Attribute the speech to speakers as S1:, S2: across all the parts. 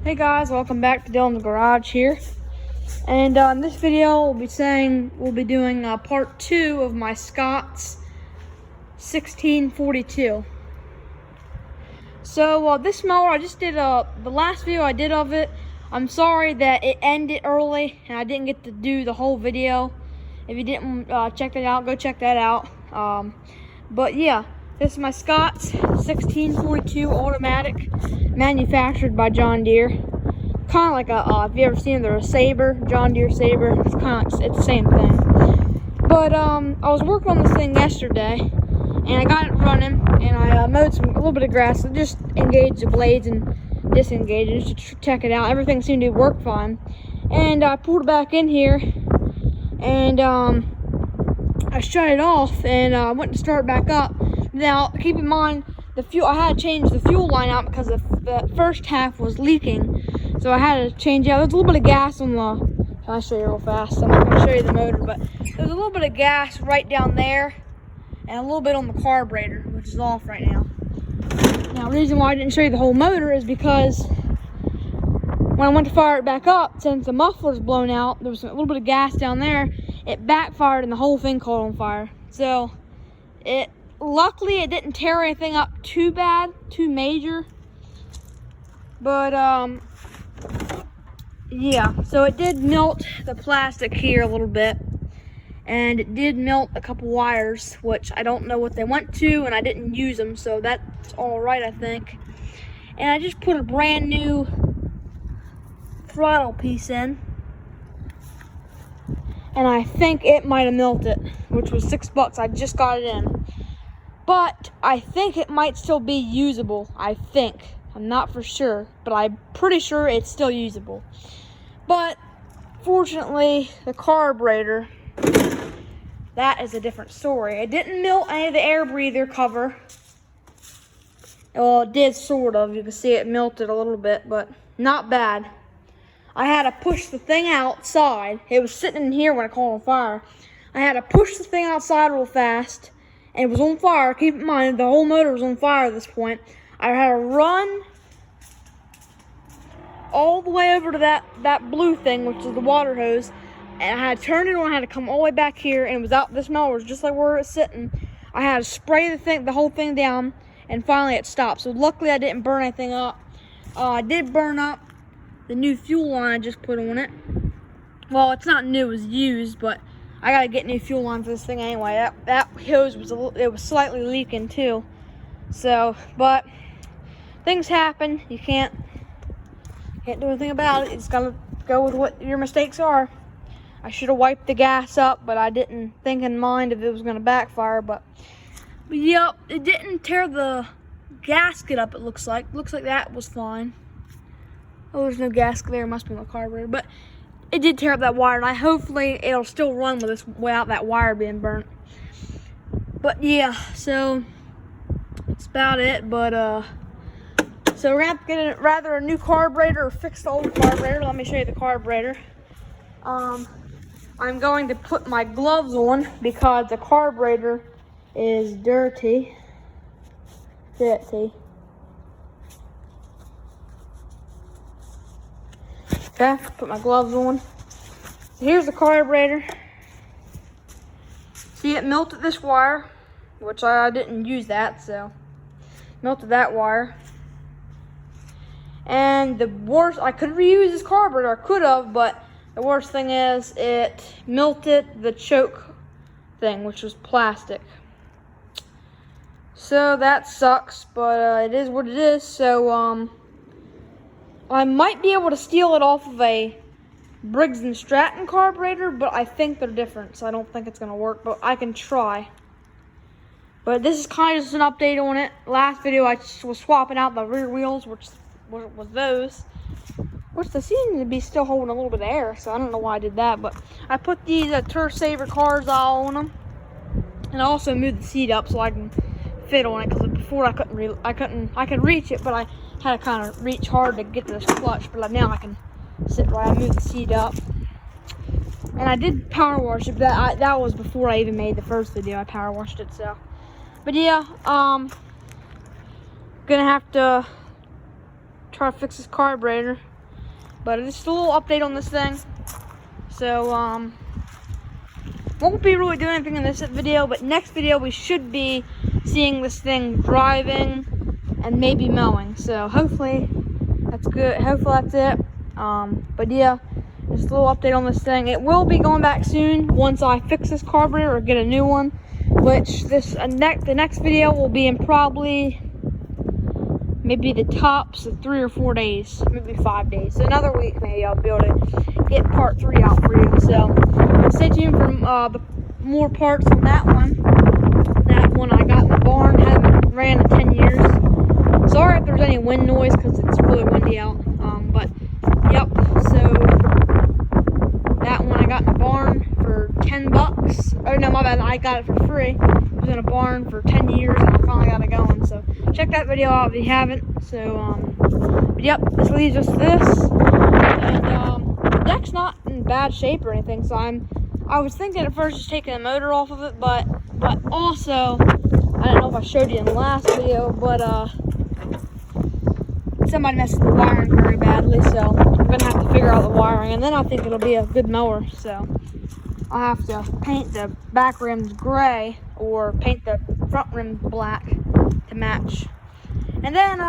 S1: Hey guys, welcome back to Dylan's Garage here. And in this video, we'll be doing part 2 of my Scott's 1642. So this mower, I just did the last video I did of it. I'm sorry that it ended early and I didn't get to do the whole video. If you didn't check that out, go check that out. But yeah, this is my Scott's 1642 automatic, manufactured by John Deere. Kind of like a, if you ever seen the Saber, John Deere Saber, it's kind of like, it's the same thing. But I was working on this thing yesterday, and I got it running, and I mowed a little bit of grass, so just engaged the blades and disengaged it just to check it out. Everything seemed to work fine, and I pulled it back in here, and I shut it off, and I went to start it back up. Now, keep in mind, I had to change the fuel line out because the first half was leaking. So I had to change out. There's a little bit of gas on the, I'll show you real fast. I'm not going to show you the motor, but there's a little bit of gas right down there and a little bit on the carburetor, which is off right now. Now, the reason why I didn't show you the whole motor is because when I went to fire it back up, since the muffler's blown out, there was a little bit of gas down there. It backfired and the whole thing caught on fire. So luckily it didn't tear anything up too bad, too major. But yeah, so it did melt the plastic here a little bit, and it did melt a couple wires, which I don't know what they went to, and I didn't use them, so that's all right, I think. And I just put a brand new throttle piece in, and I think it might have melted, which was $6. I just got it in, but I think it might still be usable. I'm not for sure, but I'm pretty sure it's still usable. But fortunately, the carburetor, that is a different story. It didn't melt any of the air breather cover. Well, it did sort of. You can see it melted a little bit, but not bad. I had to push the thing outside. It was sitting in here when I caught on fire. I had to push the thing outside real fast, and it was on fire. Keep in mind, the whole motor was on fire at this point. I had to run all the way over to that blue thing, which is the water hose, and I had to turn it on. I had to come all the way back here, and it was out. This mower was just like where it's sitting. I had to spray the whole thing down, and finally it stopped. So luckily I didn't burn anything up. I did burn up the new fuel line I just put on it. Well, it's not new; it was used, but I gotta get new fuel line for this thing anyway. That hose was slightly leaking too. So, but things happen. You can't do anything about it. You just gotta go with what your mistakes are. I should have wiped the gas up, but I didn't think in mind if it was gonna backfire. But yep, it didn't tear the gasket up. It looks like that was fine. Oh, there's no gasket there. It must be my carburetor, but it did tear up that wire, and hopefully it'll still run with this without that wire being burnt. But yeah, so that's about it. But so we're gonna have to get rather a new carburetor or fix the old carburetor. Let me show you the carburetor. I'm going to put my gloves on because the carburetor is dirty. Okay, put my gloves on. So here's the carburetor. See, it melted this wire, which I didn't use that, so melted that wire. And the worst, I could reuse this carburetor, I could have, but the worst thing is it melted the choke thing, which was plastic. So that sucks, but it is what it is. So I might be able to steal it off of a Briggs & Stratton carburetor, but I think they're different, so I don't think it's gonna work, but I can try. But this is kind of just an update on it. Last video I was swapping out the rear wheels, which was those, which they seem to be still holding a little bit of air, so I don't know why I did that. But I put these Turf Saver cars all on them, and I also moved the seat up so I can fit on it, because before I could reach it, but I had to kind of reach hard to get to this clutch. But now I can sit right. I moved the seat up, and I did power wash it, but that was before I even made the first video. I power washed it. So, but yeah, gonna have to try to fix this carburetor. But it's just a little update on this thing. So, won't be really doing anything in this video, but next video we should be seeing this thing driving and maybe mowing. So hopefully that's good. Hopefully that's it. But yeah, just a little update on this thing. It will be going back soon once I fix this carburetor or get a new one. Which the next video will be in probably maybe the tops of 3 or 4 days, maybe 5 days. So another week maybe I'll be able to get part 3 out for you. So stay tuned for the more parts on that one. That one I got in the barn, haven't ran in 10 years. Sorry if there's any wind noise because it's really windy out. But yep, so that one I got in the barn for $10. Oh no, my bad, I got it for free. It was in a barn for 10 years and I finally got it going. So check that video out if you haven't. So but yep, this leads us to this. And the deck's not in bad shape or anything, so I was thinking at first just taking the motor off of it, but also I don't know if I showed you in the last video, but somebody messed with the wiring very badly, so I'm gonna have to figure out the wiring, and then I think it'll be a good mower. So I'll have to paint the back rims gray or paint the front rims black to match. And then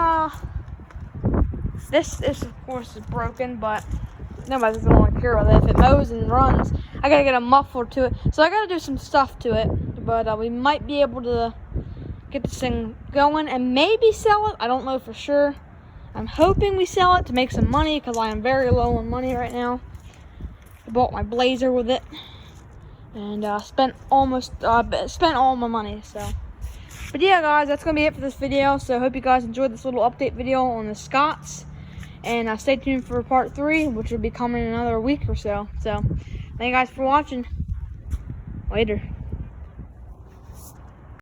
S1: this of course is broken, but nobody's gonna want to care with it. If it mows and runs, I gotta get a muffler to it, so I gotta do some stuff to it. But we might be able to get this thing going and maybe sell it. I don't know for sure. I'm hoping we sell it to make some money because I am very low on money right now. I bought my Blazer with it and spent all my money. So, but yeah, guys, that's gonna be it for this video. So, hope you guys enjoyed this little update video on the Scotts. And stay tuned for part 3, which will be coming in another week or so. So, thank you guys for watching. Later.